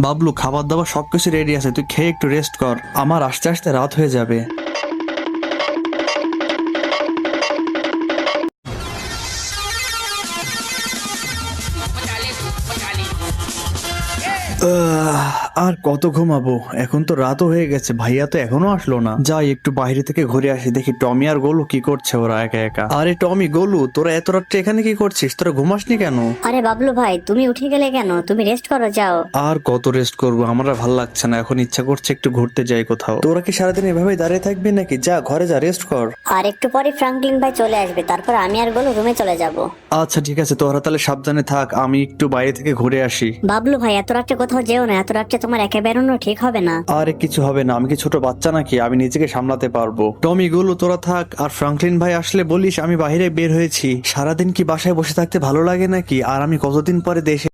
বাবলু, খাবার দাবার সবকিছু রেডি আছে, তুই খেয়ে একটু রেস্ট কর, আমার আস্তে আস্তে রাত হয়ে যাবে। আর কত ঘুমাবো, এখন তো রাতও হয়ে গেছে, ভাইয়া তো এখনো আসলো না। যাই একটু বাইরে থেকে ঘুরে আসি, দেখি টমি আর গোলু কি করছে ওরা একা একা। আরে টমি, গোলু, তোরা এত রাত্রে এখানে কি করছিস? তোরা ঘুমাসনি কেন? আরে বাবলু ভাই, তুমি উঠে গেলে কেন? তুমি রেস্ট করো, যাও। আর কত রেস্ট করবো, আমার আর ভাল লাগছে না, এখন ইচ্ছা করছে একটু ঘুরতে যাই কোথাও। তোরা কি সারাদিন এভাবেই দাঁড়িয়ে থাকবি নাকি? যা ঘরে যা, রেস্ট কর। আর একটু পরে ফ্রাঙ্কলিন ভাই চলে আসবে, তারপর আমি আর গোলু রুমে চলে যাব। আচ্ছা ঠিক আছে, তোরা তাহলে সাবধানে থাক, আমি একটু বাইরে থেকে ঘুরে আসি। বাবলু ভাই, এত রাত্রে কোথাও যেও না, এত রাত্রে তোমার একা বেরোনো ঠিক হবে না। আরে কিছু হবে না, আমি কি ছোট বাচ্চা নাকি? আমি নিজেকে সামলাতে পারবো। টমি, গুলো তোরা থাক, আর ফ্রাঙ্কলিন ভাই আসলে বলিস আমি বাইরে বের হয়েছি। সারাদিন কি বাসায় বসে থাকতে ভালো লাগে নাকি? আর আমি কতদিন পরে দেশে